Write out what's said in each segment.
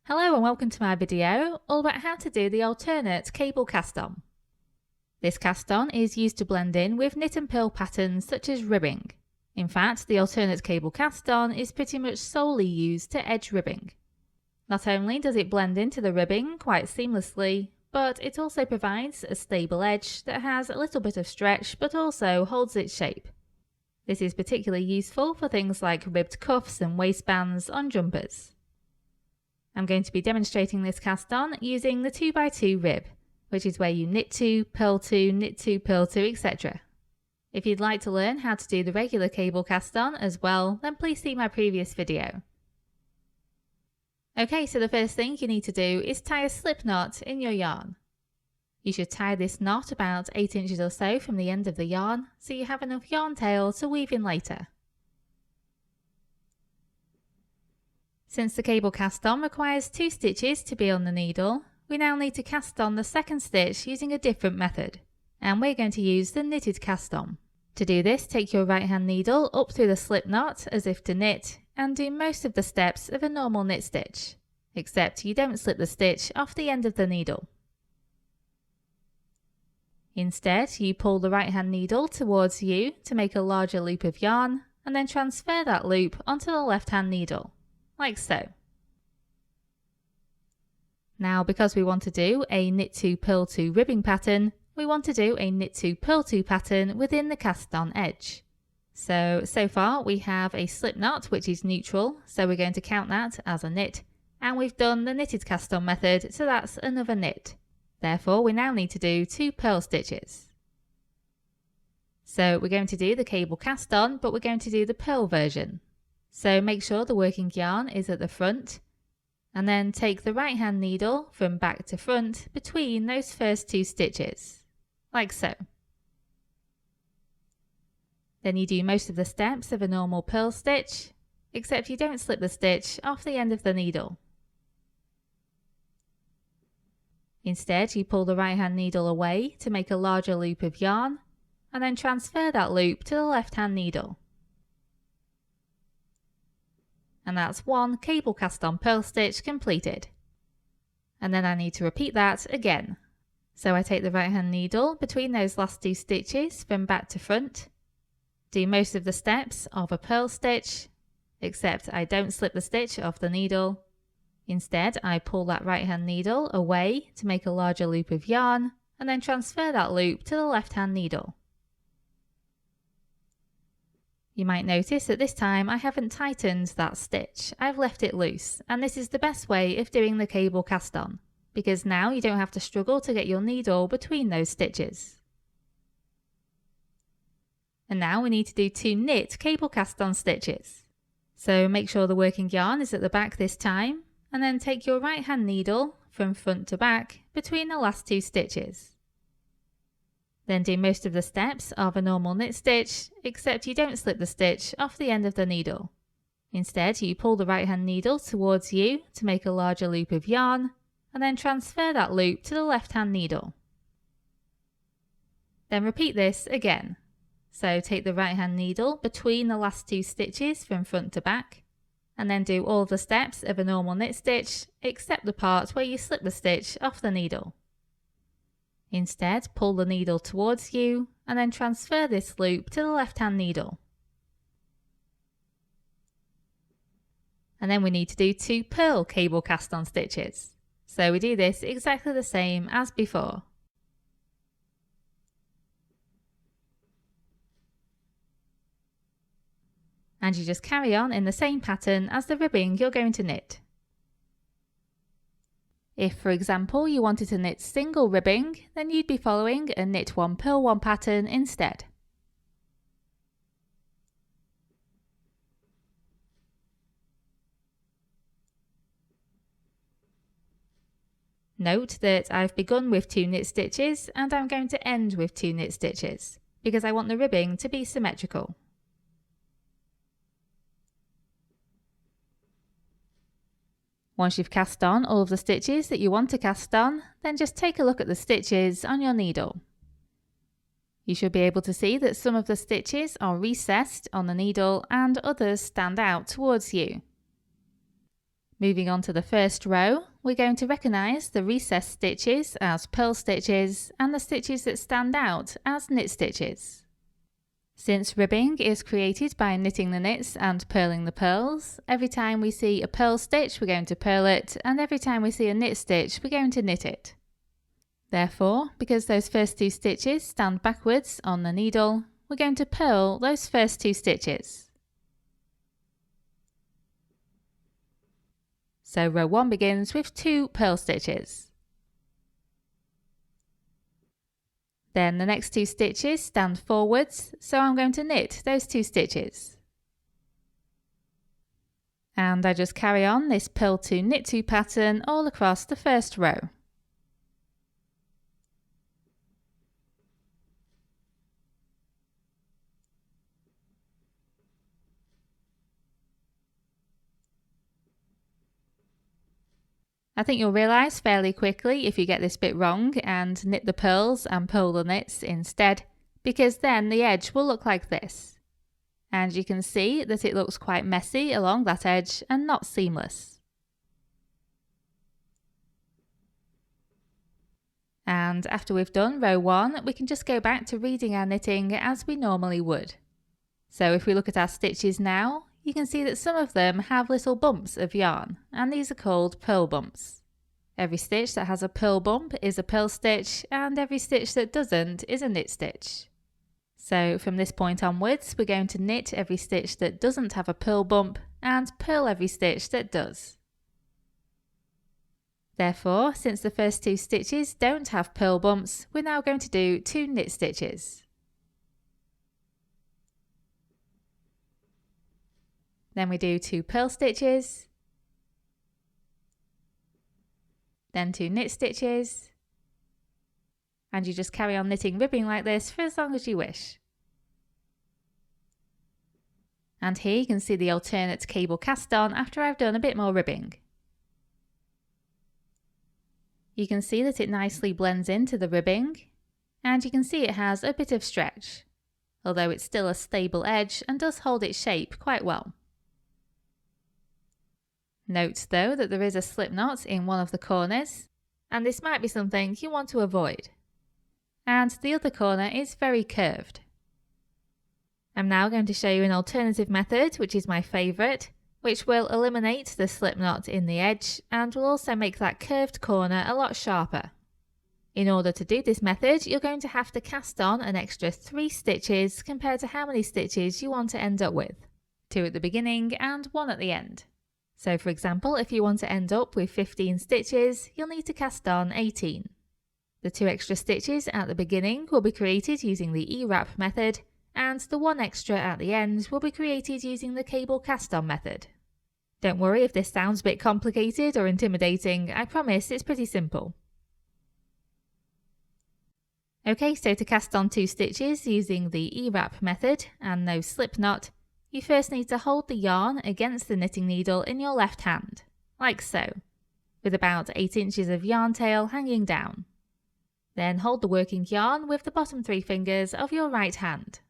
Hello and welcome to my video all about how to do the alternate cable cast on. This cast on is used to blend in with knit and purl patterns such as ribbing. In fact, the alternate cable cast on is pretty much solely used to edge ribbing. Not only does it blend into the ribbing quite seamlessly, but it also provides a stable edge that has a little bit of stretch but also holds its shape. This is particularly useful for things like ribbed cuffs and waistbands on jumpers. I'm going to be demonstrating this cast on using the 2x2 rib, which is where you knit 2, purl 2, knit 2, purl 2, etc. If you'd like to learn how to do the regular cable cast on as well, then please see my previous video. Okay, so the first thing you need to do is tie a slip knot in your yarn. You should tie this knot about 8 inches or so from the end of the yarn, so you have enough yarn tail to weave in later. Since the cable cast on requires 2 stitches to be on the needle, we now need to cast on the second stitch using a different method, and we're going to use the knitted cast on. To do this, take your right hand needle up through the slip knot as if to knit, and do most of the steps of a normal knit stitch, except you don't slip the stitch off the end of the needle. Instead, you pull the right hand needle towards you to make a larger loop of yarn, and then transfer that loop onto the left hand needle, like so. Now, because we want to do a knit 2 purl 2 ribbing pattern, we want to do a knit 2 purl 2 pattern within the cast on edge. So far we have a slip knot which is neutral, so we're going to count that as a knit, and we've done the knitted cast on method, so that's another knit. Therefore we now need to do 2 purl stitches. So we're going to do the cable cast on, but we're going to do the purl version. So make sure the working yarn is at the front, and then take the right hand needle from back to front between those first 2 stitches, like so. Then you do most of the steps of a normal purl stitch, except you don't slip the stitch off the end of the needle. Instead, you pull the right hand needle away to make a larger loop of yarn, and then transfer that loop to the left hand needle. And that's 1 cable cast on purl stitch completed. And then I need to repeat that again. So I take the right hand needle between those last 2 stitches from back to front, do most of the steps of a purl stitch, except I don't slip the stitch off the needle. Instead, I pull that right hand needle away to make a larger loop of yarn, and then transfer that loop to the left hand needle. You might notice that this time I haven't tightened that stitch, I've left it loose, and this is the best way of doing the cable cast on, because now you don't have to struggle to get your needle between those stitches. And now we need to do 2 knit cable cast on stitches. So make sure the working yarn is at the back this time, and then take your right hand needle from front to back between the last 2 stitches. Then do most of the steps of a normal knit stitch, except you don't slip the stitch off the end of the needle. Instead, you pull the right hand needle towards you to make a larger loop of yarn, and then transfer that loop to the left hand needle. Then repeat this again. So take the right hand needle between the last 2 stitches from front to back, and then do all the steps of a normal knit stitch, except the part where you slip the stitch off the needle. Instead, pull the needle towards you, and then transfer this loop to the left hand needle. And then we need to do 2 purl cable cast on stitches. So we do this exactly the same as before. And you just carry on in the same pattern as the ribbing you're going to knit. If, for example, you wanted to knit single ribbing, then you'd be following a knit 1 purl 1 pattern instead. Note that I've begun with 2 knit stitches and I'm going to end with 2 knit stitches, because I want the ribbing to be symmetrical. Once you've cast on all of the stitches that you want to cast on, then just take a look at the stitches on your needle. You should be able to see that some of the stitches are recessed on the needle and others stand out towards you. Moving on to the first row, we're going to recognise the recessed stitches as purl stitches and the stitches that stand out as knit stitches. Since ribbing is created by knitting the knits and purling the purls, every time we see a purl stitch we're going to purl it, and every time we see a knit stitch we're going to knit it. Therefore, because those first two stitches stand backwards on the needle, we're going to purl those first two stitches. So row 1 begins with 2 purl stitches. Then the next 2 stitches stand forwards, so I'm going to knit those 2 stitches. And I just carry on this purl 2 knit 2 pattern all across the first row. I think you'll realise fairly quickly if you get this bit wrong and knit the purls and purl the knits instead, because then the edge will look like this. And you can see that it looks quite messy along that edge and not seamless. And after we've done row 1, we can just go back to reading our knitting as we normally would. So if we look at our stitches now, you can see that some of them have little bumps of yarn, and these are called purl bumps. Every stitch that has a purl bump is a purl stitch, and every stitch that doesn't is a knit stitch. So from this point onwards, we're going to knit every stitch that doesn't have a purl bump and purl every stitch that does. Therefore, since the first 2 stitches don't have purl bumps, we're now going to do 2 knit stitches. Then we do 2 purl stitches, then 2 knit stitches, and you just carry on knitting ribbing like this for as long as you wish. And here you can see the alternate cable cast on after I've done a bit more ribbing. You can see that it nicely blends into the ribbing, and you can see it has a bit of stretch, although it's still a stable edge and does hold its shape quite well. Note though that there is a slip knot in one of the corners, and this might be something you want to avoid. And the other corner is very curved. I'm now going to show you an alternative method, which is my favourite, which will eliminate the slip knot in the edge and will also make that curved corner a lot sharper. In order to do this method, you're going to have to cast on an extra 3 stitches compared to how many stitches you want to end up with. 2 at the beginning and 1 at the end. So for example, if you want to end up with 15 stitches, you'll need to cast on 18. The 2 extra stitches at the beginning will be created using the E-wrap method, and the 1 extra at the end will be created using the cable cast on method. Don't worry if this sounds a bit complicated or intimidating, I promise it's pretty simple. Okay, so to cast on 2 stitches using the E-wrap method and no slip knot, you first need to hold the yarn against the knitting needle in your left hand, like so, with about 8 inches of yarn tail hanging down. Then hold the working yarn with the bottom 3 fingers of your right hand.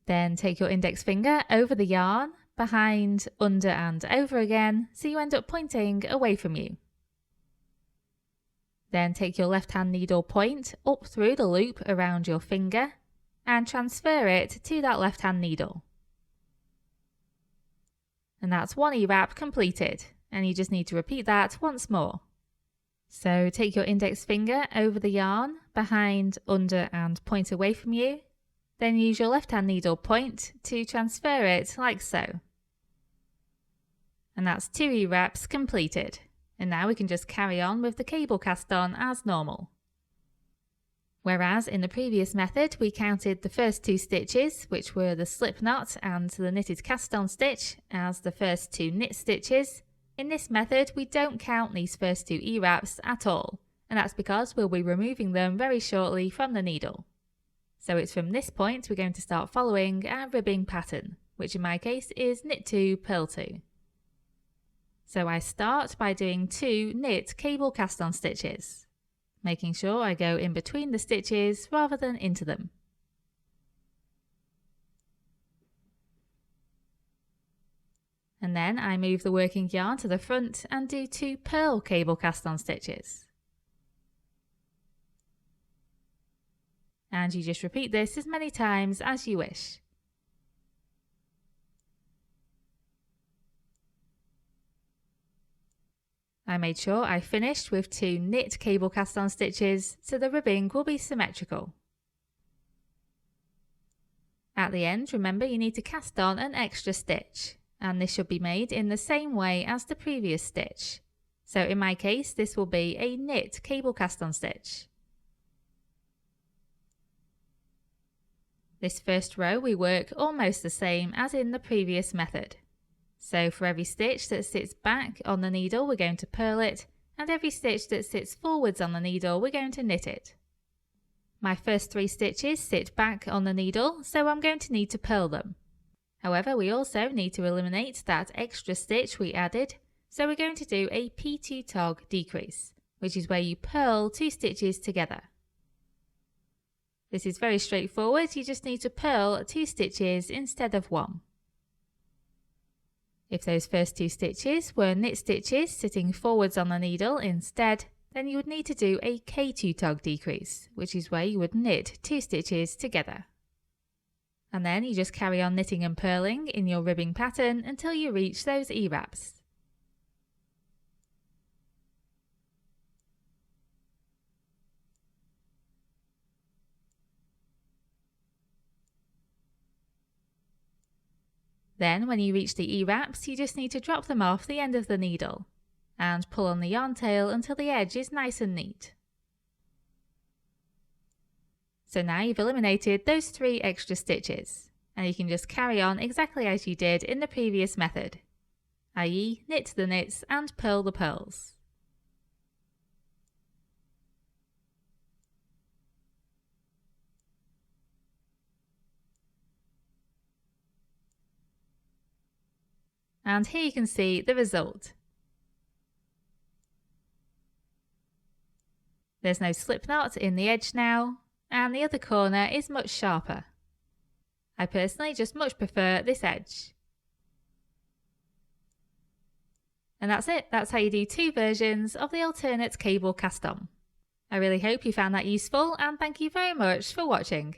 Then take your index finger over the yarn, behind, under and over again, so you end up pointing away from you. Then take your left hand needle point up through the loop around your finger and transfer it to that left hand needle. And that's 1 E-wrap completed, and you just need to repeat that once more. So take your index finger over the yarn, behind, under and point away from you, then use your left hand needle point to transfer it like so. And that's 2 E-wraps completed, and now we can just carry on with the cable cast on as normal. Whereas in the previous method we counted the first 2 stitches, which were the slip knot and the knitted cast on stitch, as the first 2 knit stitches, in this method we don't count these first 2 E-wraps at all, and that's because we'll be removing them very shortly from the needle. So it's from this point we're going to start following our ribbing pattern, which in my case is knit 2, purl 2. So I start by doing 2 knit cable cast on stitches, making sure I go in between the stitches rather than into them. And then I move the working yarn to the front and do 2 purl cable cast on stitches. And you just repeat this as many times as you wish. I made sure I finished with 2 knit cable cast on stitches so the ribbing will be symmetrical. At the end, remember you need to cast on an extra stitch, and this should be made in the same way as the previous stitch. So in my case, this will be a knit cable cast on stitch. This first row we work almost the same as in the previous method. So for every stitch that sits back on the needle, we're going to purl it, and every stitch that sits forwards on the needle, we're going to knit it. My first 3 stitches sit back on the needle, so I'm going to need to purl them. However, we also need to eliminate that extra stitch we added, so we're going to do a P2 tog decrease, which is where you purl 2 stitches together. This is very straightforward, you just need to purl 2 stitches instead of 1. If those first 2 stitches were knit stitches sitting forwards on the needle instead, then you would need to do a K2 tog decrease, which is where you would knit 2 stitches together. And then you just carry on knitting and purling in your ribbing pattern until you reach those E-wraps. Then when you reach the E-wraps, you just need to drop them off the end of the needle and pull on the yarn tail until the edge is nice and neat. So now you've eliminated those 3 extra stitches, and you can just carry on exactly as you did in the previous method, i.e. knit the knits and purl the purls. And here you can see the result. There's no slip knot in the edge now, and the other corner is much sharper. I personally just much prefer this edge. And that's it, that's how you do 2 versions of the alternate cable cast on. I really hope you found that useful, and thank you very much for watching.